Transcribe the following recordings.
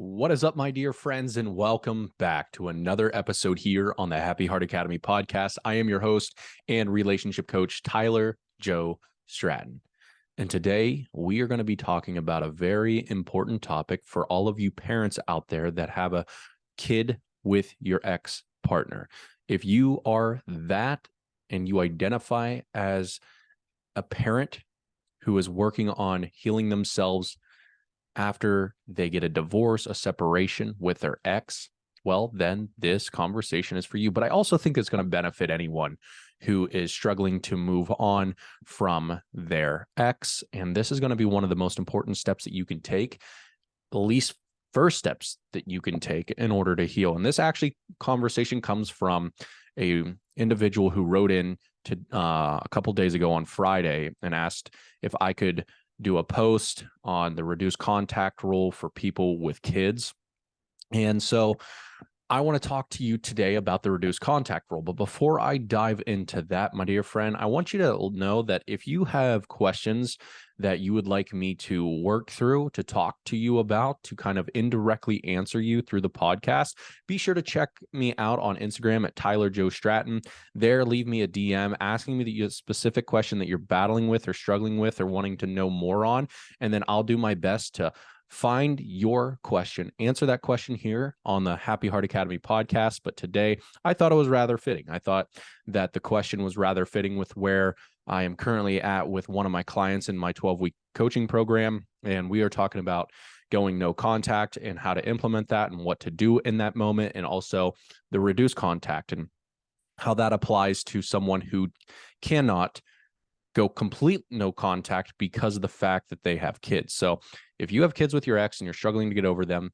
What is up, my dear friends, and welcome back to another episode here on the Happy Heart Academy podcast. I am your host and relationship coach, Tylerjoestratton. And today we are going to be talking about a very important topic for all of you parents out there that have a kid with your ex-partner. If you are that and you identify as a parent who is working on healing themselves after they get a divorce, a separation with their ex, well, then this conversation is for you. But I also think it's going to benefit anyone who is struggling to move on from their ex. And this is going to be one of the most important steps that you can take, the least first steps that you can take in order to heal. And this actually conversation comes from a individual who wrote in to a couple days ago on Friday and asked if I could do a post on the reduced contact rule for people with kids. And so I want to talk to you today about the reduced contact rule. But before I dive into that, my dear friend, I want you to know that if you have questions that you would like me to work through, to talk to you about, to kind of indirectly answer you through the podcast, be sure to check me out on Instagram at Tylerjoestratton. There, leave me a DM asking me the specific question that you're battling with or struggling with or wanting to know more on. And then I'll do my best to find your question, answer that question here on the Happy Heart Academy podcast. But today I thought it was rather fitting. I thought that the question was rather fitting with where I am currently at with one of my clients in my 12-week coaching program. And we are talking about going no contact and how to implement that and what to do in that moment. And also the reduced contact and how that applies to someone who cannot go complete no contact because of the fact that they have kids. So if you have kids with your ex and you're struggling to get over them,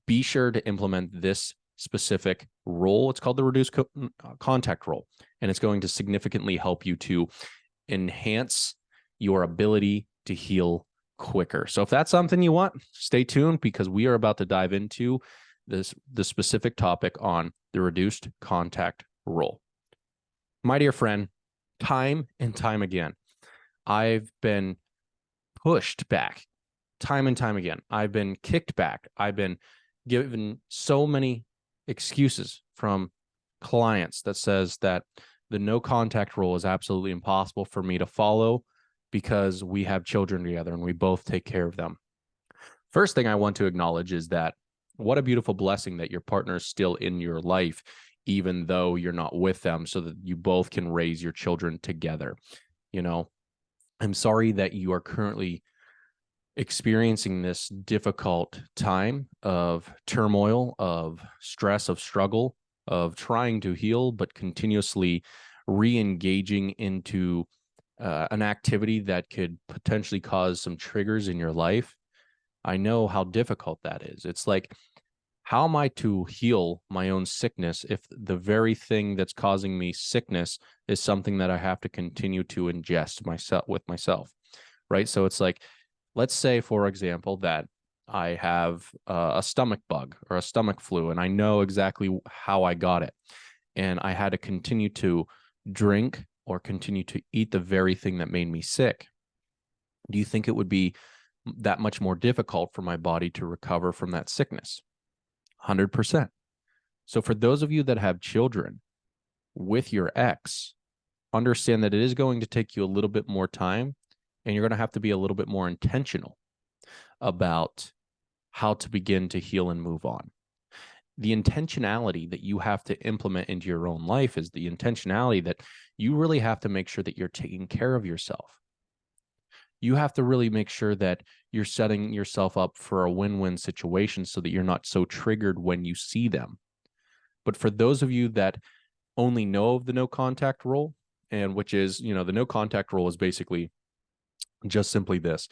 be sure to implement this specific rule. It's called the reduced contact rule, and it's going to significantly help you to enhance your ability to heal quicker. So if that's something you want, stay tuned because we are about to dive into the specific topic on the reduced contact rule. My dear friend, time and time again, I've been pushed back time and time again. I've been kicked back. I've been given so many excuses from clients that says that the no contact rule is absolutely impossible for me to follow because we have children together and we both take care of them. First thing I want to acknowledge is that what a beautiful blessing that your partner is still in your life, even though you're not with them, so that you both can raise your children together. You know, I'm sorry that you are currently experiencing this difficult time of turmoil, of stress, of struggle, of trying to heal, but continuously re-engaging into an activity that could potentially cause some triggers in your life. I know how difficult that is. It's like, how am I to heal my own sickness if the very thing that's causing me sickness is something that I have to continue to ingest myself, right? So it's like, let's say, for example, that I have a stomach bug or a stomach flu, and I know exactly how I got it. And I had to continue to drink or continue to eat the very thing that made me sick. Do you think it would be that much more difficult for my body to recover from that sickness? 100%. So for those of you that have children with your ex, understand that it is going to take you a little bit more time, and you're going to have to be a little bit more intentional about how to begin to heal and move on. The intentionality that you have to implement into your own life is the intentionality that you really have to make sure that you're taking care of yourself. You have to really make sure that you're setting yourself up for a win-win situation so that you're not so triggered when you see them. But for those of you that only know of the no contact rule, and which is, the no contact rule is basically just simply this.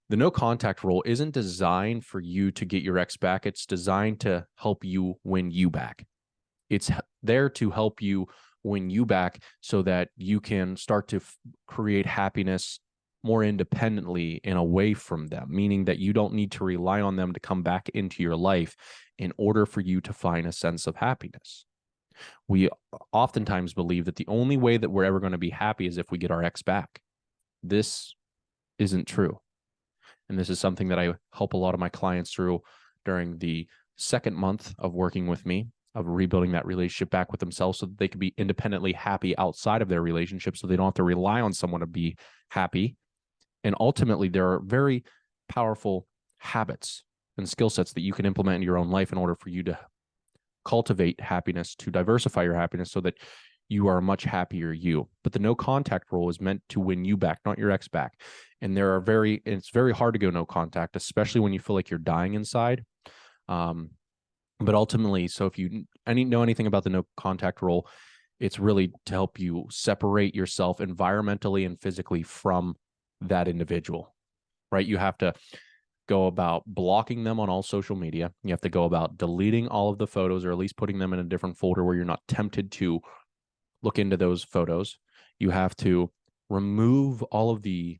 The no contact rule isn't designed for you to get your ex back. It's designed to help you win you back. It's there to help you win you back so that you can start to create happiness more independently and away from them, meaning that you don't need to rely on them to come back into your life in order for you to find a sense of happiness. We oftentimes believe that the only way that we're ever going to be happy is if we get our ex back. This isn't true. And this is something that I help a lot of my clients through during the second month of working with me, of rebuilding that relationship back with themselves so that they can be independently happy outside of their relationship, so they don't have to rely on someone to be happy. And ultimately, there are very powerful habits and skill sets that you can implement in your own life in order for you to cultivate happiness, to diversify your happiness so that you are a much happier you. But the no contact rule is meant to win you back, not your ex back. And it's very hard to go no contact, especially when you feel like you're dying inside. But ultimately, so if you know anything about the no contact rule, it's really to help you separate yourself environmentally and physically from that individual, right? You have to go about blocking them on all social media. You have to go about deleting all of the photos, or at least putting them in a different folder where you're not tempted to look into those photos. You have to remove all of the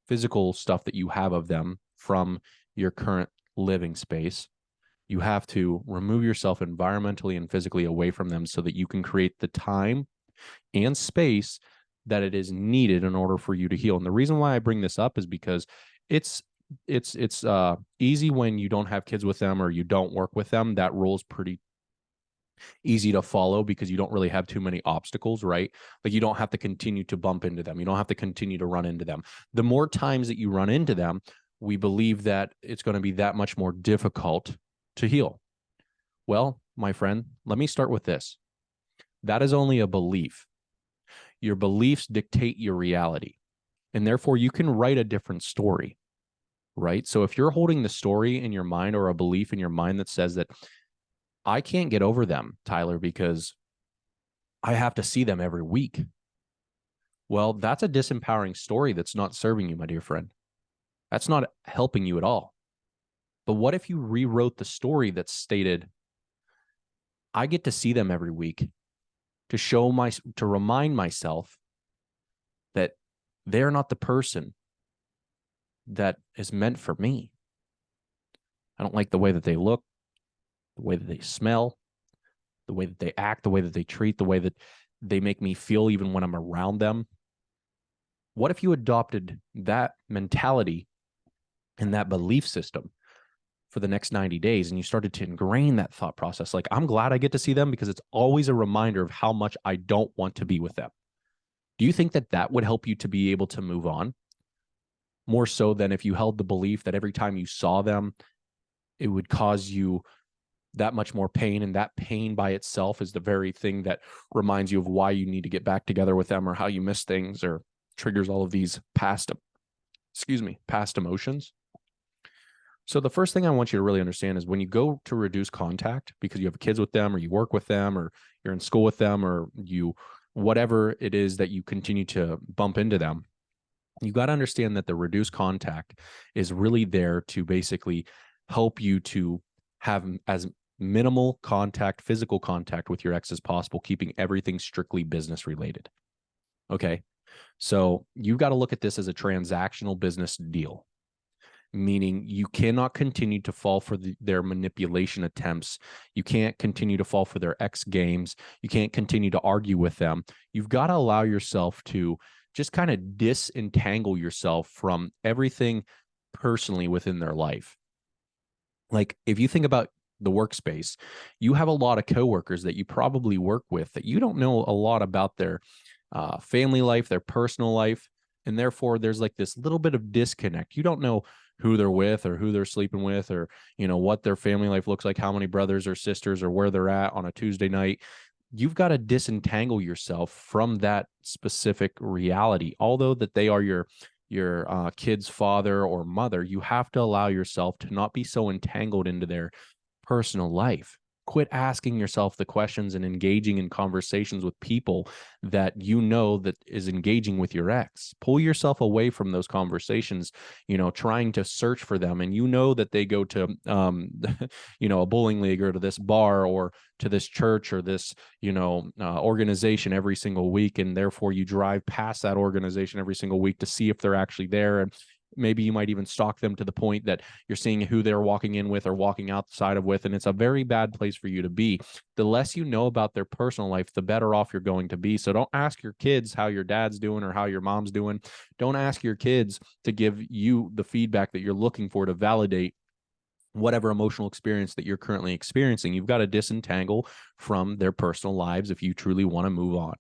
physical stuff that you have of them from your current living space. You have to remove yourself environmentally and physically away from them so that you can create the time and space that it is needed in order for you to heal. And the reason why I bring this up is because it's easy when you don't have kids with them or you don't work with them. That rule is pretty easy to follow because you don't really have too many obstacles, right? Like you don't have to continue to bump into them. You don't have to continue to run into them. The more times that you run into them, we believe that it's going to be that much more difficult to heal. Well, my friend, let me start with this. That is only a belief. Your beliefs dictate your reality, and therefore you can write a different story, right? So if you're holding the story in your mind or a belief in your mind that says that I can't get over them, Tyler, because I have to see them every week. Well, that's a disempowering story that's not serving you, my dear friend. That's not helping you at all. But what if you rewrote the story that stated, I get to see them every week to remind myself that they're not the person that is meant for me. I don't like the way that they look, the way that they smell, the way that they act, the way that they treat, the way that they make me feel even when I'm around them. What if you adopted that mentality and that belief system for the next 90 days and you started to ingrain that thought process? Like, I'm glad I get to see them because it's always a reminder of how much I don't want to be with them. Do you think that that would help you to be able to move on? More so than if you held the belief that every time you saw them, it would cause you that much more pain, and that pain by itself is the very thing that reminds you of why you need to get back together with them, or how you miss things, or triggers all of these past emotions. So the first thing I want you to really understand is when you go to reduce contact because you have kids with them, or you work with them, or you're in school with them, or whatever it is that you continue to bump into them, you got to understand that the reduced contact is really there to basically help you to have as minimal contact, physical contact with your ex as possible, keeping everything strictly business related. Okay. So you've got to look at this as a transactional business deal, meaning you cannot continue to fall for their manipulation attempts. You can't continue to fall for their ex games. You can't continue to argue with them. You've got to allow yourself to just kind of disentangle yourself from everything personally within their life. Like if you think about the workspace, you have a lot of coworkers that you probably work with that you don't know a lot about their family life, their personal life. And therefore there's like this little bit of disconnect. You don't know who they're with or who they're sleeping with, or, what their family life looks like, how many brothers or sisters, or where they're at on a Tuesday night. You've got to disentangle yourself from that specific reality. Although that they are your kid's father or mother, you have to allow yourself to not be so entangled into their personal life. Quit asking yourself the questions and engaging in conversations with people that that is engaging with your ex. Pull yourself away from those conversations, trying to search for them. And that they go to, a bowling league, or to this bar, or to this church, or this, organization every single week. And therefore you drive past that organization every single week to see if they're actually there. And maybe you might even stalk them to the point that you're seeing who they're walking in with or walking outside of with. And it's a very bad place for you to be. The less you know about their personal life, the better off you're going to be. So don't ask your kids how your dad's doing or how your mom's doing. Don't ask your kids to give you the feedback that you're looking for to validate whatever emotional experience that you're currently experiencing. You've got to disentangle from their personal lives if you truly want to move on.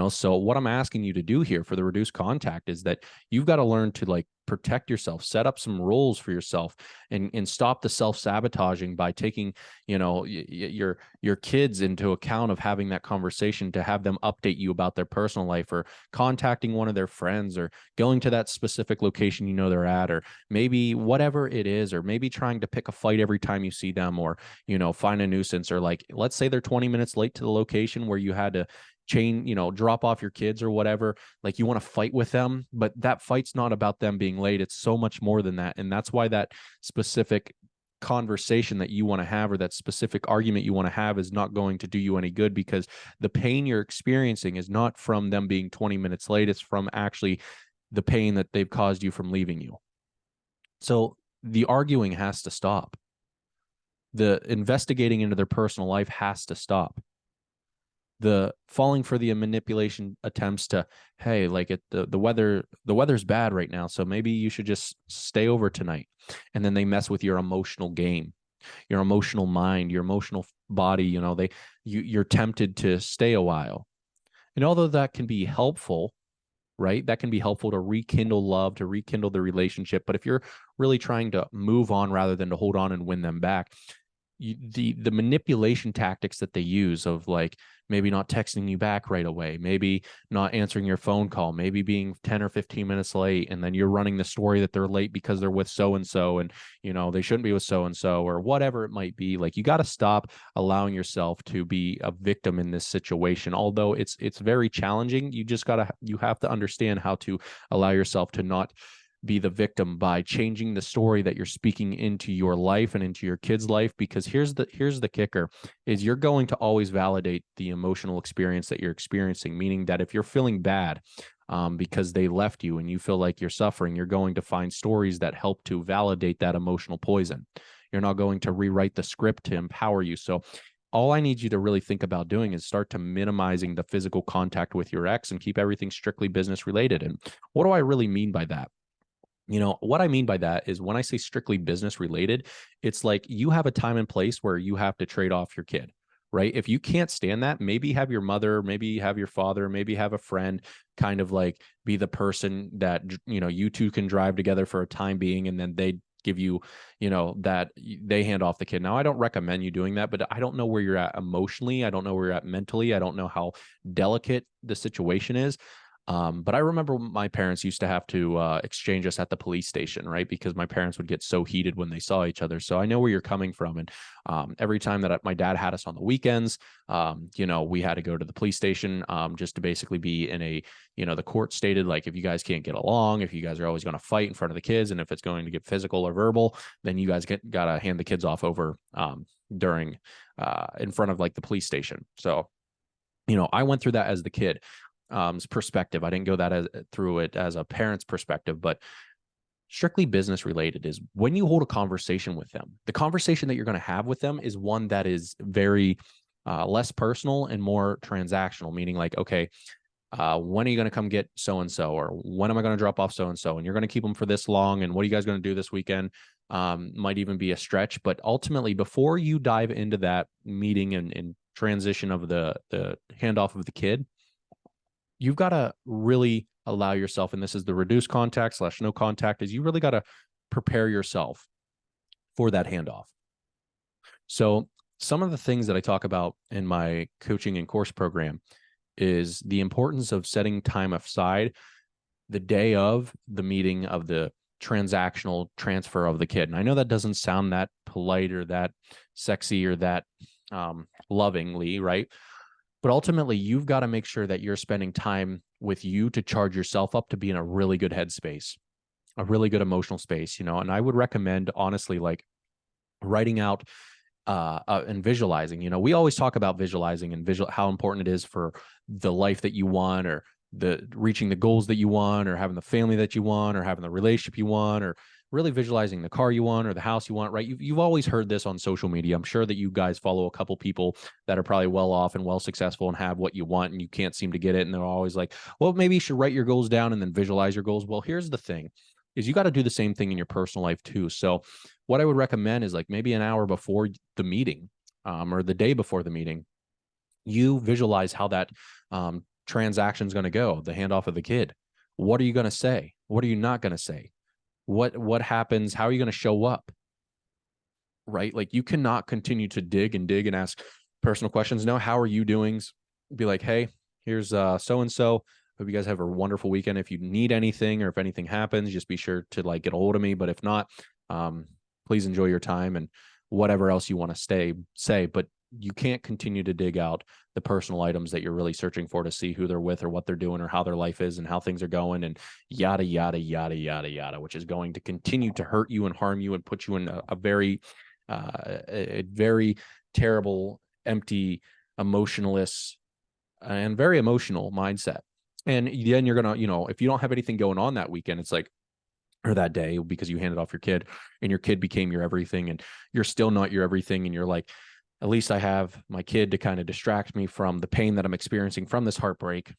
So what I'm asking you to do here for the reduced contact is that you've got to learn to like protect yourself, set up some rules for yourself, and stop the self-sabotaging by taking, your kids into account of having that conversation, to have them update you about their personal life, or contacting one of their friends, or going to that specific location they're at, or maybe whatever it is, or maybe trying to pick a fight every time you see them, or find a nuisance, or like let's say they're 20 minutes late to the location where you had to drop off your kids or whatever. Like you want to fight with them, but that fight's not about them being late. It's so much more than that. And that's why that specific conversation that you want to have, or that specific argument you want to have, is not going to do you any good, because the pain you're experiencing is not from them being 20 minutes late. It's from actually the pain that they've caused you from leaving you. So the arguing has to stop. The investigating into their personal life has to stop. The falling for the manipulation attempts to, hey, like the weather's bad right now, so maybe you should just stay over tonight. And then they mess with your emotional game, your emotional mind, your emotional body. You're tempted to stay a while. And although that can be helpful, right? That can be helpful to rekindle love, to rekindle the relationship. But if you're really trying to move on rather than to hold on and win them back, the manipulation tactics that they use, of like maybe not texting you back right away, maybe not answering your phone call, maybe being 10 or 15 minutes late, and then you're running the story that they're late because they're with so-and-so, and they shouldn't be with so-and-so, or whatever it might be. Like, you got to stop allowing yourself to be a victim in this situation. Although it's very challenging, you have to understand how to allow yourself to not be the victim by changing the story that you're speaking into your life and into your kid's life. Because here's the kicker, is you're going to always validate the emotional experience that you're experiencing. Meaning that if you're feeling bad because they left you and you feel like you're suffering, you're going to find stories that help to validate that emotional poison. You're not going to rewrite the script to empower you. So all I need you to really think about doing is start to minimizing the physical contact with your ex and keep everything strictly business related. And what do I really mean by that? What I mean by that is, when I say strictly business related, it's like you have a time and place where you have to trade off your kid, right? If you can't stand that, maybe have your mother, maybe have your father, maybe have a friend kind of like be the person that, you two can drive together for a time being, and then they give you, that they hand off the kid. Now, I don't recommend you doing that, but I don't know where you're at emotionally. I don't know where you're at mentally. I don't know how delicate the situation is. But I remember my parents used to have to exchange us at the police station, right? Because my parents would get so heated when they saw each other. So I know where you're coming from. And every time that my dad had us on the weekends, we had to go to the police station just to basically be in a, the court stated, like, if you guys can't get along, if you guys are always going to fight in front of the kids, and if it's going to get physical or verbal, then you guys got to hand the kids off over during in front of like the police station. So, I went through that as the kid. Perspective. I didn't go through it as a parent's perspective, but strictly business related is when you hold a conversation with them, the conversation that you're going to have with them is one that is very less personal and more transactional, meaning like, okay, when are you going to come get so-and-so, or when am I going to drop off so-and-so, and you're going to keep them for this long, and what are you guys going to do this weekend? Might even be a stretch, but ultimately, before you dive into that meeting and transition of the handoff of the kid, you've got to really allow yourself, and this is the reduced contact / no contact, is you really got to prepare yourself for that handoff. So some of the things that I talk about in my coaching and course program is the importance of setting time aside the day of the meeting of the transactional transfer of the kid. And I know that doesn't sound that polite or that sexy or that lovingly, right? But ultimately, you've got to make sure that you're spending time with you to charge yourself up to be in a really good headspace, a really good emotional space, and I would recommend, honestly, like writing out and visualizing. We always talk about visualizing and how important it is for the life that you want, or the reaching the goals that you want, or having the family that you want, or having the relationship you want, or really visualizing the car you want or the house you want, right? You've always heard this on social media. I'm sure that you guys follow a couple people that are probably well off and well successful and have what you want, and you can't seem to get it. And they're always like, well, maybe you should write your goals down and then visualize your goals. Well, here's the thing, is you got to do the same thing in your personal life too. So what I would recommend is like maybe an hour before the meeting, or the day before the meeting, you visualize how that transaction is going to go, the handoff of the kid. What are you going to say? What are you not going to say? What happens? How are you going to show up? Right? Like, you cannot continue to dig and ask personal questions. No, how are you doing? Be like, hey, here's so-and-so. Hope you guys have a wonderful weekend. If you need anything or if anything happens, just be sure to like get a hold of me. But if not, please enjoy your time and whatever else you want to say. But you can't continue to dig out the personal items that you're really searching for to see who they're with or what they're doing or how their life is and how things are going and yada, yada, yada, yada, yada, which is going to continue to hurt you and harm you and put you in a very terrible, empty, emotionless, and very emotional mindset. And then you're going to, if you don't have anything going on that weekend, it's like, or that day, because you handed off your kid and your kid became your everything and you're still not your everything. And you're like, at least I have my kid to kind of distract me from the pain that I'm experiencing from this heartbreak.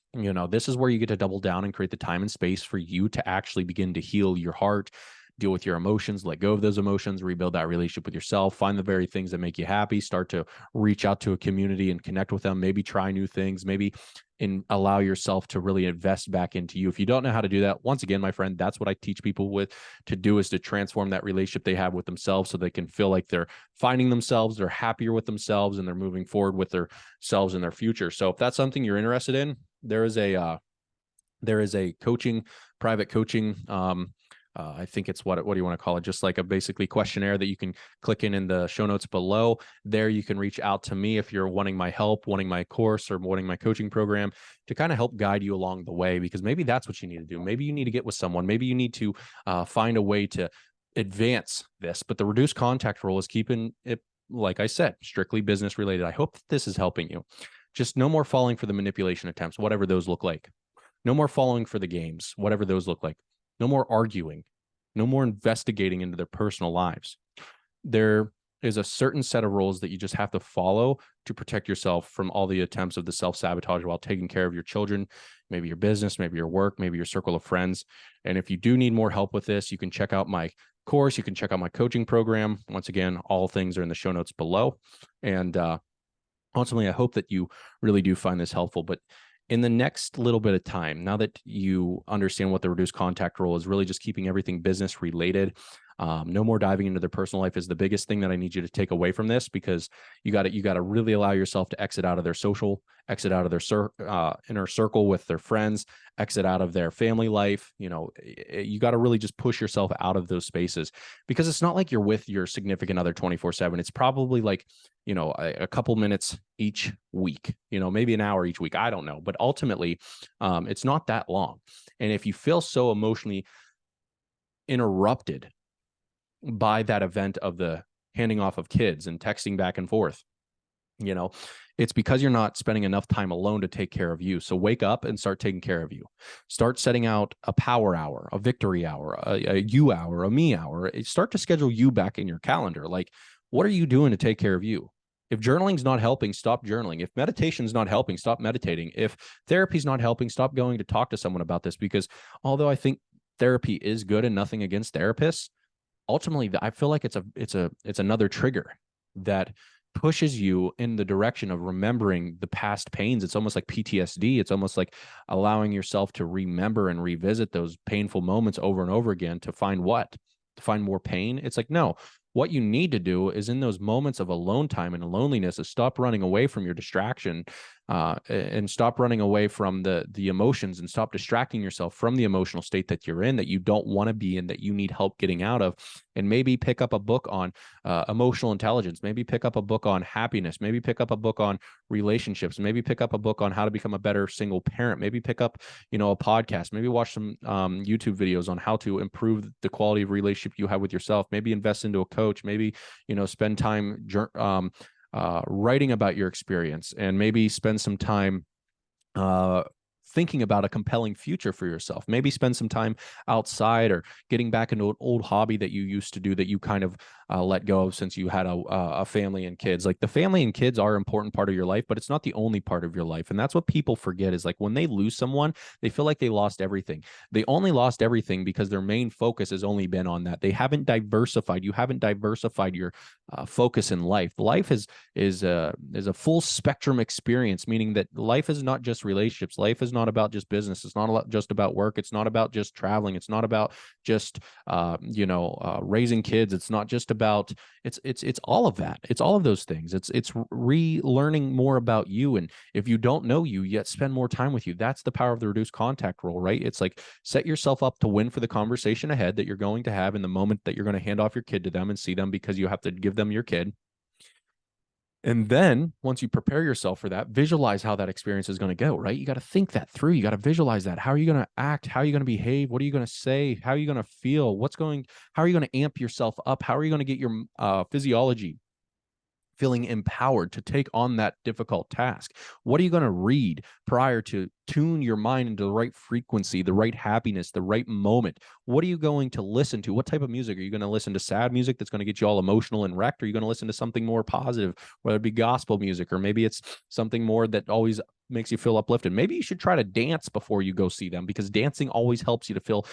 This is where you get to double down and create the time and space for you to actually begin to heal your heart, deal with your emotions, let go of those emotions, rebuild that relationship with yourself, find the very things that make you happy, start to reach out to a community and connect with them, maybe try new things, maybe allow yourself to really invest back into you. If you don't know how to do that, once again, my friend, that's what I teach people to do, is to transform that relationship they have with themselves so they can feel like they're finding themselves, they're happier with themselves, and they're moving forward with themselves in their future. So if that's something you're interested in, there is a private coaching, I think it's what do you want to call it? Just like a basically questionnaire that you can click in the show notes below. There you can reach out to me if you're wanting my help, wanting my course, or wanting my coaching program to kind of help guide you along the way, because maybe that's what you need to do. Maybe you need to get with someone. Maybe you need to find a way to advance this. But the reduced contact rule is keeping it, like I said, strictly business related. I hope that this is helping you. Just no more falling for the manipulation attempts, whatever those look like. No more falling for the games, whatever those look like. No more arguing, no more investigating into their personal lives. There is a certain set of rules that you just have to follow to protect yourself from all the attempts of the self-sabotage while taking care of your children, maybe your business, maybe your work, maybe your circle of friends. And if you do need more help with this, you can check out my course. You can check out my coaching program. Once again, all things are in the show notes below. And ultimately, I hope that you really do find this helpful. But in the next little bit of time, now that you understand what the reduced contact rule is, really just keeping everything business related, no more diving into their personal life is the biggest thing that I need you to take away from this, because you got to really allow yourself to exit out of their social, exit out of their inner circle with their friends, exit out of their family life. You got to really just push yourself out of those spaces, because it's not like you're with your significant other 24/7. It's probably like, a couple minutes each week, maybe an hour each week. I don't know. But ultimately, it's not that long. And if you feel so emotionally interrupted by that event of the handing off of kids and texting back and forth, it's because you're not spending enough time alone to take care of you. So wake up and start taking care of you. Start setting out a power hour, a victory hour, a you hour, a me hour. Start to schedule you back in your calendar. Like, what are you doing to take care of you? If journaling's not helping, stop journaling. If meditation's not helping, stop meditating. If therapy's not helping, stop going to talk to someone about this. Because although I think therapy is good and nothing against therapists, ultimately I feel like it's another trigger that pushes you in the direction of remembering the past pains. It's almost like PTSD. It's almost like allowing yourself to remember and revisit those painful moments over and over again to find what? To find more pain. It's like, no, what you need to do is in those moments of alone time and loneliness is stop running away from your distraction, and stop running away from the emotions, and stop distracting yourself from the emotional state that you're in, that you don't want to be in, that you need help getting out of. And maybe pick up a book on emotional intelligence. Maybe pick up a book on happiness. Maybe pick up a book on relationships. Maybe pick up a book on how to become a better single parent. Maybe pick up, a podcast. Maybe watch some YouTube videos on how to improve the quality of relationship you have with yourself. Maybe invest into a coach. Maybe, spend time writing about your experience, and maybe spend some time thinking about a compelling future for yourself. Maybe spend some time outside or getting back into an old hobby that you used to do that you kind of let go of since you had a family and kids. Like the family and kids are an important part of your life, but it's not the only part of your life. And that's what people forget is like when they lose someone, they feel like they lost everything. They only lost everything because their main focus has only been on that. They haven't diversified. You haven't diversified your focus in life. Life is a full spectrum experience, meaning that life is not just relationships. Life is not about just business. It's not just about work. It's not about just traveling. It's not about just raising kids. It's not just about it's all of that. It's all of those things. It's relearning more about you. And if you don't know you yet, spend more time with you. That's the power of the reduced contact rule, right? It's like set yourself up to win for the conversation ahead that you're going to have in the moment that you're going to hand off your kid to them and see them because you have to give them your kid. And then once you prepare yourself for that, visualize how that experience is going to go, right? You got to think that through. You got to visualize that. How are you going to act? How are you going to behave? What are you going to say? How are you going to feel? How are you going to amp yourself up? How are you going to get your physiology feeling empowered to take on that difficult task? What are you going to read prior to tune your mind into the right frequency, the right happiness, the right moment? What are you going to listen to? What type of music? Are you going to listen to sad music that's going to get you all emotional and wrecked? Or are you going to listen to something more positive, whether it be gospel music, or maybe it's something more that always makes you feel uplifted? Maybe you should try to dance before you go see them, because dancing always helps you to feel,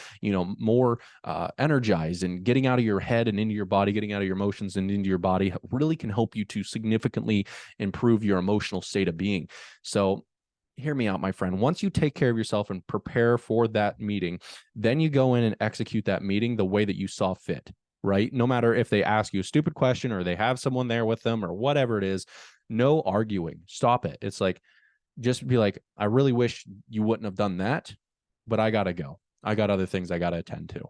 more energized, and getting out of your head and into your body, getting out of your emotions and into your body really can help you to significantly improve your emotional state of being. So hear me out, my friend. Once you take care of yourself and prepare for that meeting, then you go in and execute that meeting the way that you saw fit, right? No matter if they ask you a stupid question or they have someone there with them or whatever it is, no arguing. Stop it. It's like, just be like, I really wish you wouldn't have done that, but I got to go. I got other things I got to attend to.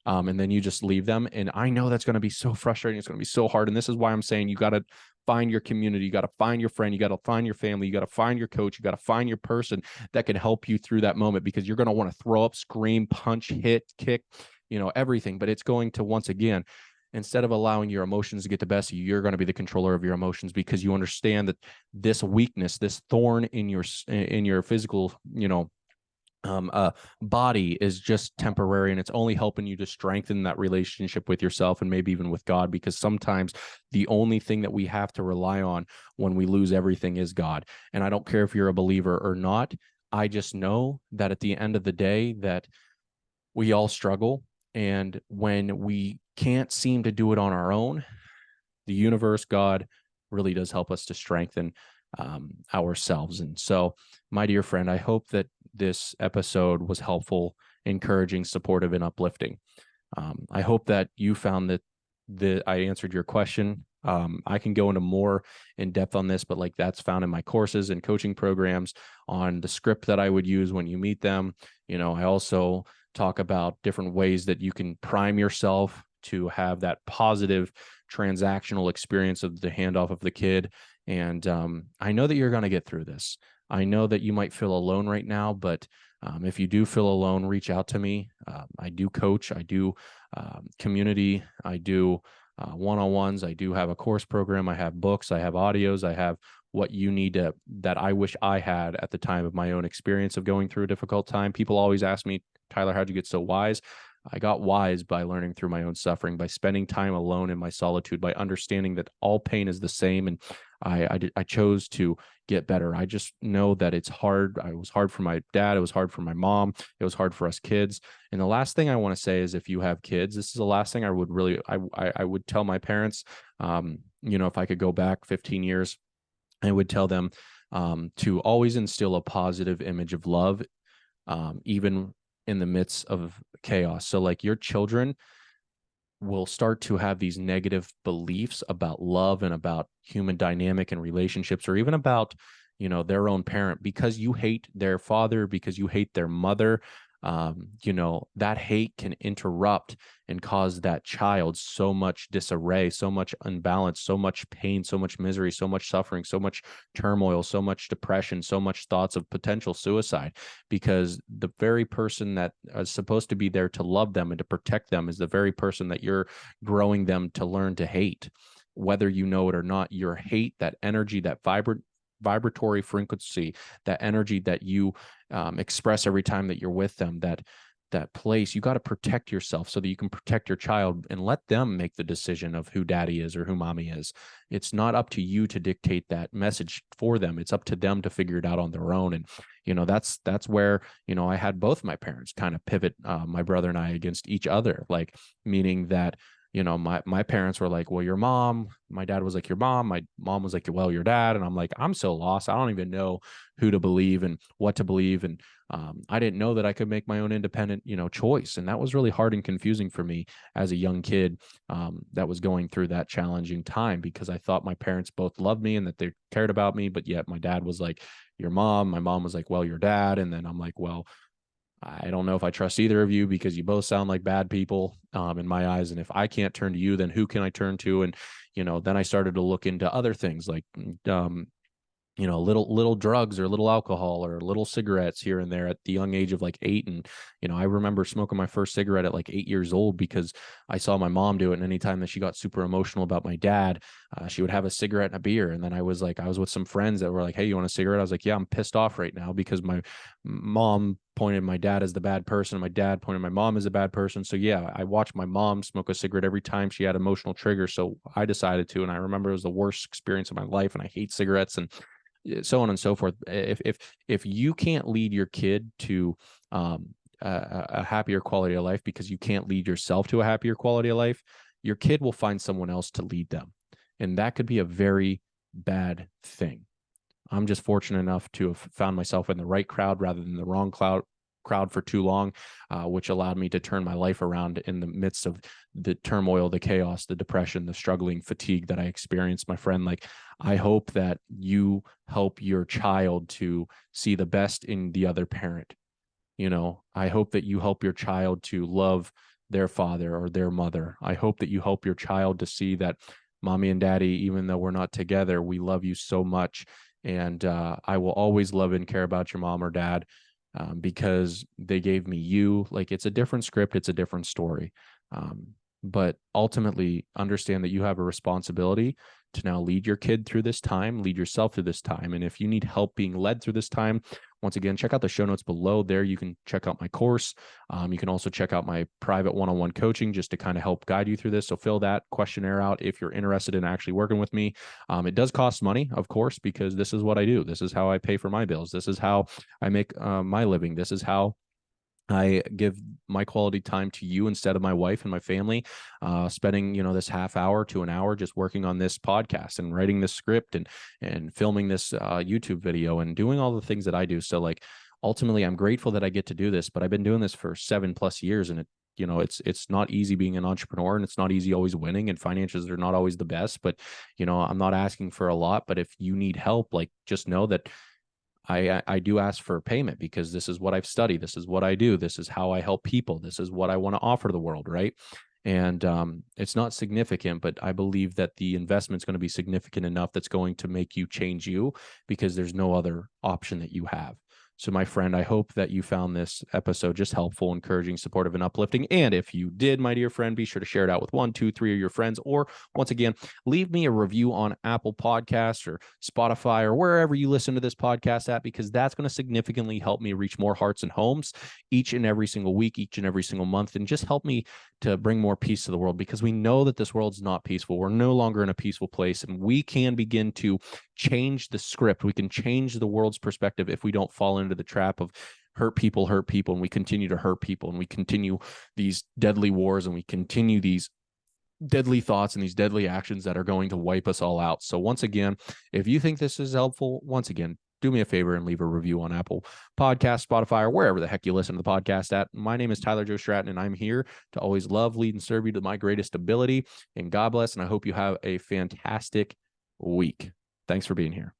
And then you just leave them. And I know that's going to be so frustrating. It's going to be so hard. And this is why I'm saying you got to find your community. You got to find your friend. You got to find your family. You got to find your coach. You got to find your person that can help you through that moment, because you're going to want to throw up, scream, punch, hit, kick, everything. But it's going to, once again, instead of allowing your emotions to get the best of you, you're going to be the controller of your emotions, because you understand that this weakness, this thorn in your physical, body is just temporary, and it's only helping you to strengthen that relationship with yourself and maybe even with God, because sometimes the only thing that we have to rely on when we lose everything is God. And I don't care if you're a believer or not. I just know that at the end of the day that we all struggle. And when we can't seem to do it on our own, the universe, God, really does help us to strengthen ourselves. And so, my dear friend, I hope that this episode was helpful, encouraging, supportive, and uplifting. I hope that you found that I answered your question. I can go into more in depth on this, but that's found in my courses and coaching programs on the script that I would use when you meet them. I also talk about different ways that you can prime yourself to have that positive transactional experience of the handoff of the kid. And I know that you're going to get through this. I know that you might feel alone right now, but if you do feel alone, reach out to me. I do coach. I do community. I do one-on-ones. I do have a course program. I have books. I have audios. I have what you need that I wish I had at the time of my own experience of going through a difficult time. People always ask me, Tyler, how'd you get so wise? I got wise by learning through my own suffering, by spending time alone in my solitude, by understanding that all pain is the same. And I chose to get better. I just know that it's hard. It was hard for my dad. It was hard for my mom. It was hard for us kids. And the last thing I want to say is, if you have kids, this is the last thing I would tell my parents. If I could go back 15 years, I would tell them to always instill a positive image of love, even in the midst of chaos. So your children will start to have these negative beliefs about love and about human dynamic and relationships, or even about, their own parent, because you hate their father, because you hate their mother. That hate can interrupt and cause that child so much disarray, so much unbalance, so much pain, so much misery, so much suffering, so much turmoil, so much depression, so much thoughts of potential suicide, because the very person that is supposed to be there to love them and to protect them is the very person that you're growing them to learn to hate. Whether you know it or not, your hate, that energy, that vibrant vibratory frequency, that energy that you express every time that you're with them, that place, you got to protect yourself so that you can protect your child and let them make the decision of who daddy is or who mommy is. It's not up to you to dictate that message for them. It's up to them to figure it out on their own. And, that's where, I had both my parents kind of pivot, my brother and I, against each other, like, meaning that, my parents were like, well, your mom, my dad was like, your mom, my mom was like, well, your dad. And I'm like, I'm so lost. I don't even know who to believe and what to believe. And I didn't know that I could make my own independent, choice. And that was really hard and confusing for me as a young kid that was going through that challenging time, because I thought my parents both loved me and that they cared about me. But yet my dad was like, your mom, my mom was like, well, your dad. And then I'm like, well, I don't know if I trust either of you because you both sound like bad people in my eyes. And if I can't turn to you, then who can I turn to? And, then I started to look into other things like, little drugs or little alcohol or little cigarettes here and there at the young age of like 8. And, I remember smoking my first cigarette at like 8 years old because I saw my mom do it. And anytime that she got super emotional about my dad, she would have a cigarette and a beer. And then I was with some friends that were like, hey, you want a cigarette? I was like, yeah, I'm pissed off right now because my mom pointed my dad as the bad person and my dad pointed my mom as a bad person. So yeah, I watched my mom smoke a cigarette every time she had emotional triggers. So I decided to, and I remember it was the worst experience of my life, and I hate cigarettes and so on and so forth. If you can't lead your kid to a happier quality of life because you can't lead yourself to a happier quality of life, your kid will find someone else to lead them. And that could be a very bad thing. I'm just fortunate enough to have found myself in the right crowd rather than the wrong crowd for too long, which allowed me to turn my life around in the midst of the turmoil, the chaos, the depression, the struggling, fatigue that I experienced, my friend. Like, I hope that you help your child to see the best in the other parent. I hope that you help your child to love their father or their mother. I hope that you help your child to see that mommy and daddy, even though we're not together, we love you so much. And I will always love and care about your mom or dad because they gave me you. Like, it's a different script. It's a different story. But ultimately, understand that you have a responsibility to now lead your kid through this time, lead yourself through this time. And if you need help being led through this time, once again, check out the show notes below. There you can check out my course. You can also check out my private one-on-one coaching just to kind of help guide you through this. So fill that questionnaire out if you're interested in actually working with me. It does cost money, of course, because this is what I do. This is how I pay for my bills. This is how I make my living. This is how I give my quality time to you instead of my wife and my family, spending, this half hour to an hour just working on this podcast and writing this script and filming this YouTube video and doing all the things that I do. So like, ultimately, I'm grateful that I get to do this, but I've been doing this for 7+ years, and it's not easy being an entrepreneur, and it's not easy always winning, and finances are not always the best, but, I'm not asking for a lot. But if you need help, like, just know that I do ask for payment because this is what I've studied. This is what I do. This is how I help people. This is what I want to offer the world, right? And it's not significant, but I believe that the investment is going to be significant enough that's going to make you change you, because there's no other option that you have. So my friend, I hope that you found this episode just helpful, encouraging, supportive, and uplifting. And if you did, my dear friend, be sure to share it out with 1, 2, 3 of your friends. Or once again, leave me a review on Apple Podcasts or Spotify or wherever you listen to this podcast at, because that's going to significantly help me reach more hearts and homes each and every single week, each and every single month, and just help me to bring more peace to the world, because we know that this world's not peaceful. We're no longer in a peaceful place, and we can begin to change the script. We can change the world's perspective if we don't fall into the trap of hurt people, and we continue to hurt people, and we continue these deadly wars, and we continue these deadly thoughts and these deadly actions that are going to wipe us all out. So once again, if you think this is helpful, once again, do me a favor and leave a review on Apple Podcasts, Spotify, or wherever the heck you listen to the podcast at. My name is Tylerjoestratton, and I'm here to always love, lead, and serve you to my greatest ability. And God bless, and I hope you have a fantastic week. Thanks for being here.